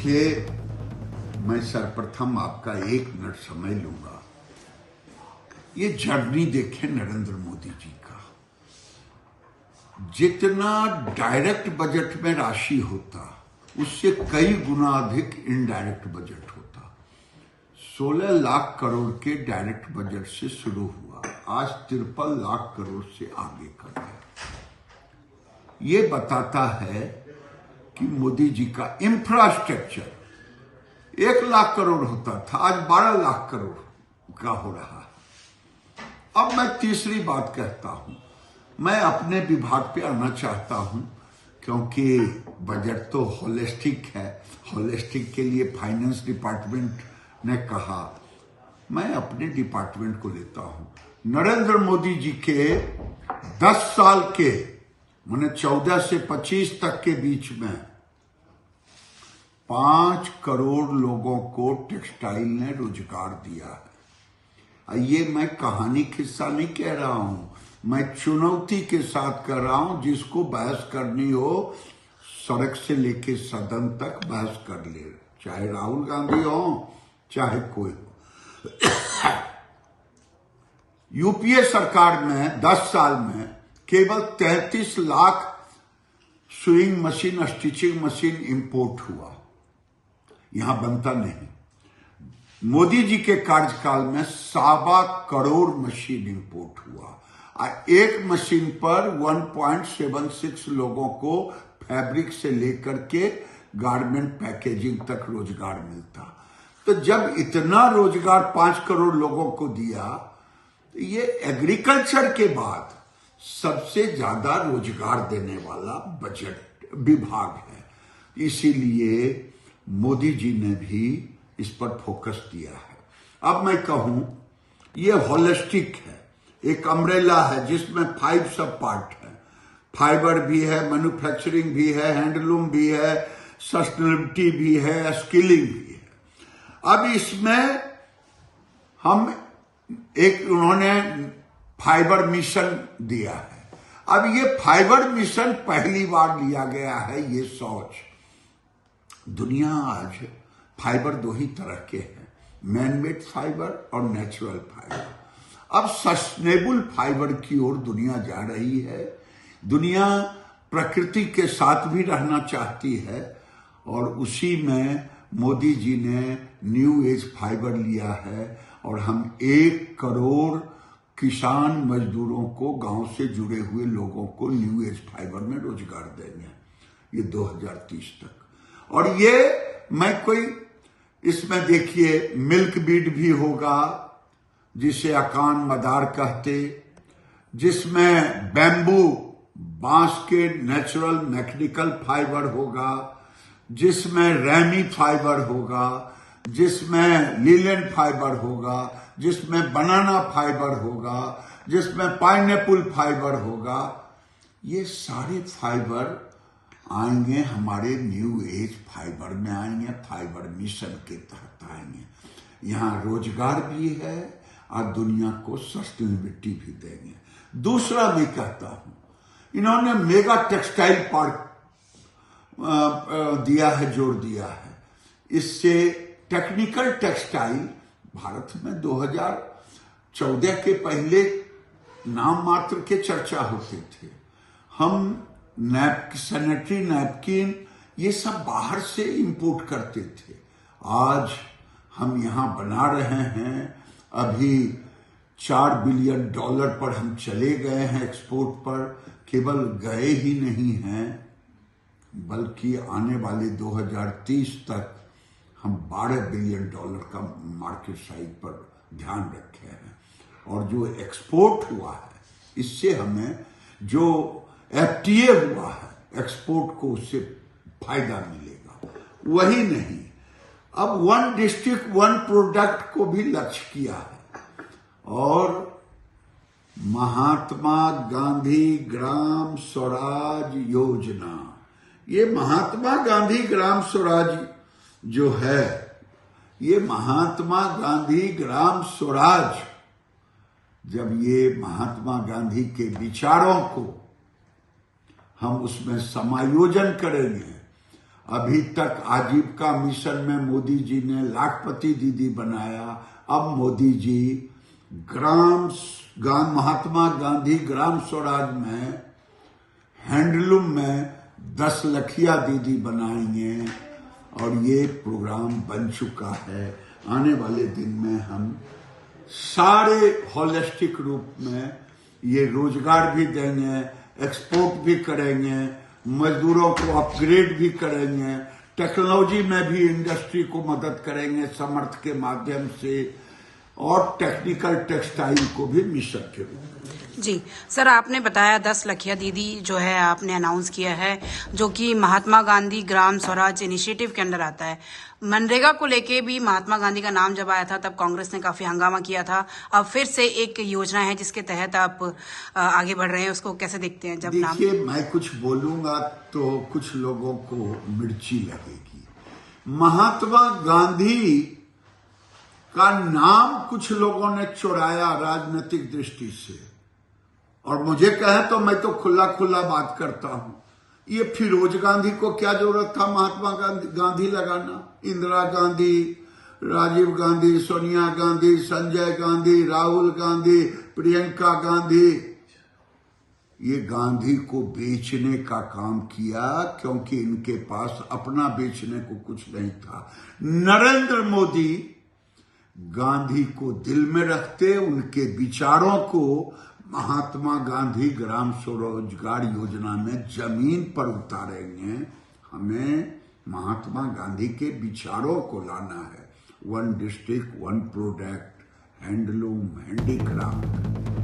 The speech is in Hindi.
देखिए, मैं सर्वप्रथम आपका 1 मिनट समय लूंगा। ये जर्नी देखें नरेंद्र मोदी जी का। जितना डायरेक्ट बजट में राशि होता उससे कई गुना अधिक इनडायरेक्ट बजट होता। 16 लाख करोड़ के डायरेक्ट बजट से शुरू हुआ, आज 53 लाख करोड़ से आगे कर गया। ये बताता है कि मोदी जी का इंफ्रास्ट्रक्चर 1 लाख करोड़ होता था, आज 12 लाख करोड़ का हो रहा है। अब मैं तीसरी बात कहता हूं, मैं अपने विभाग पे आना चाहता हूं क्योंकि बजट तो होलिस्टिक है। होलिस्टिक के लिए फाइनेंस डिपार्टमेंट ने कहा, मैं अपने डिपार्टमेंट को लेता हूं। नरेंद्र मोदी जी के 10 साल के माने 14 से 25 तक के बीच में 5 करोड़ लोगों को टेक्सटाइल ने रोजगार दिया है। ये मैं कहानी किस्सा नहीं कह रहा हूं, मैं चुनौती के साथ कर रहा हूं। जिसको बहस करनी हो सड़क से लेके सदन तक बहस कर ले, चाहे राहुल गांधी हो चाहे कोई हो। यूपीए सरकार में 10 साल में केवल 33 lakh sewing machine, stitching machine import हुआ, यहां बनता नहीं। मोदी जी के कार्यकाल में 1.25 करोड़ मशीन इंपोर्ट हुआ। एक मशीन पर 1.76 लोगों को फैब्रिक से लेकर के गारमेंट पैकेजिंग तक रोजगार मिलता। तो जब इतना रोजगार 5 करोड़ लोगों को दिया, ये एग्रीकल्चर के बाद सबसे ज्यादा रोजगार देने वाला बजट विभाग है। इसीलिए मोदी जी ने भी इस पर फोकस दिया है। अब मैं कहूं, ये होलिस्टिक है, एक अम्ब्रेला है जिसमें 5 सब पार्ट है। फाइबर भी है, मैन्युफैक्चरिंग भी है, हैंडलूम भी है, सस्टेनेबिलिटी भी है, स्किलिंग भी है। अब इसमें हम उन्होंने फाइबर मिशन दिया है। अब ये फाइबर मिशन पहली बार लिया गया है। ये सोच, दुनिया आज फाइबर 2 ही तरह के हैं, मैन मेड फाइबर और नेचुरल फाइबर। अब सस्टेनेबल फाइबर की ओर दुनिया जा रही है। दुनिया प्रकृति के साथ भी रहना चाहती है और उसी में मोदी जी ने न्यू एज फाइबर लिया है और हम 1 करोड़ किसान मजदूरों को, गांव से जुड़े हुए लोगों को न्यू एज फाइबर में रोजगार देंगे, ये 2030 तक। और ये मैं कोई इसमें देखिए मिल्क बीड भी होगा जिसे अकान मदार कहते, जिसमें बैम्बू बांस के नेचुरल मैकेनिकल फाइबर होगा, जिसमें रैमी फाइबर होगा, जिसमें लिलेन फाइबर होगा, जिसमें बनाना फाइबर होगा, जिसमें पाइनएप्पल फाइबर होगा। ये सारे फाइबर आएंगे हमारे न्यू एज फाइबर में आएंगे, फाइबर मिशन के तहत आएंगे। यहां रोजगार भी है और दुनिया को सस्टेनेबिलिटी भी देंगे। दूसरा मैं कहता हूं, इन्होंने मेगा टेक्सटाइल पार्क दिया है, जोर दिया है। इससे टेक्निकल टेक्सटाइल भारत में 2014 के पहले नाम मात्र के चर्चा होते थे। हम सैनिटरी नैपकिन ये सब बाहर से इंपोर्ट करते थे, आज हम यहां बना रहे हैं। अभी $4 बिलियन पर हम चले गए हैं एक्सपोर्ट पर। केवल गए ही नहीं हैं बल्कि आने वाले 2030 तक हम $12 बिलियन का मार्केट साइज पर ध्यान रखे हैं। और जो एक्सपोर्ट हुआ है, इससे हमें जो FTA हुआ है एक्सपोर्ट को, उससे फायदा मिलेगा। वही नहीं, अब 1 डिस्ट्रिक्ट 1 प्रोडक्ट को भी लक्ष्य किया है और महात्मा गांधी ग्राम स्वराज योजना, ये महात्मा गांधी ग्राम स्वराज जो है, ये महात्मा गांधी ग्राम स्वराज, जब ये महात्मा गांधी के विचारों को हम उसमें समायोजन करेंगे अभी तक आजीविका मिशन में मोदी जी ने लाखपति दीदी बनाया। अब मोदी जी महात्मा गांधी ग्राम स्वराज में हैंडलूम में 10 लखिया दीदी बनाएंगे और ये प्रोग्राम बन चुका है। आने वाले दिन में हम सारे होलिस्टिक रूप में ये रोजगार भी देंगे, एक्सपोर्ट भी करेंगे, मजदूरों को अपग्रेड भी करेंगे, टेक्नोलॉजी में भी इंडस्ट्री को मदद करेंगे समर्थ के माध्यम से, और टेक्निकल टेक्सटाइल को भी मिशन के रूप में। जी सर, आपने बताया 10 लखिया दीदी जो है आपने अनाउंस किया है, जो कि महात्मा गांधी ग्राम स्वराज इनिशिएटिव के अंडर आता है। मनरेगा को लेके भी महात्मा गांधी का नाम जब आया था तब कांग्रेस ने काफी हंगामा किया था। अब फिर से एक योजना है जिसके तहत आप आगे बढ़ रहे हैं, उसको कैसे देखते हैं? जब नाम देखिए, मैं कुछ बोलूंगा तो कुछ लोगों को मिर्ची लगेगी। महात्मा गांधी का नाम कुछ लोगों ने चुराया राजनीतिक दृष्टि से, और मुझे कहे तो मैं तो खुला खुला बात करता हूं। ये फिरोज गांधी को क्या जरूरत था महात्मा गांधी लगाना? इंदिरा गांधी, राजीव गांधी, सोनिया गांधी, संजय गांधी, राहुल गांधी, प्रियंका गांधी, ये गांधी को बेचने का काम किया, क्योंकि इनके पास अपना बेचने को कुछ नहीं था। नरेंद्र मोदी गांधी को दिल में रखते, उनके विचारों को महात्मा गांधी ग्राम स्वरोजगार योजना में जमीन पर उतारेंगे। हमें महात्मा गांधी के विचारों को लाना है। 1 डिस्ट्रिक्ट 1 प्रोडक्ट, हैंडलूम, हैंडीक्राफ्ट,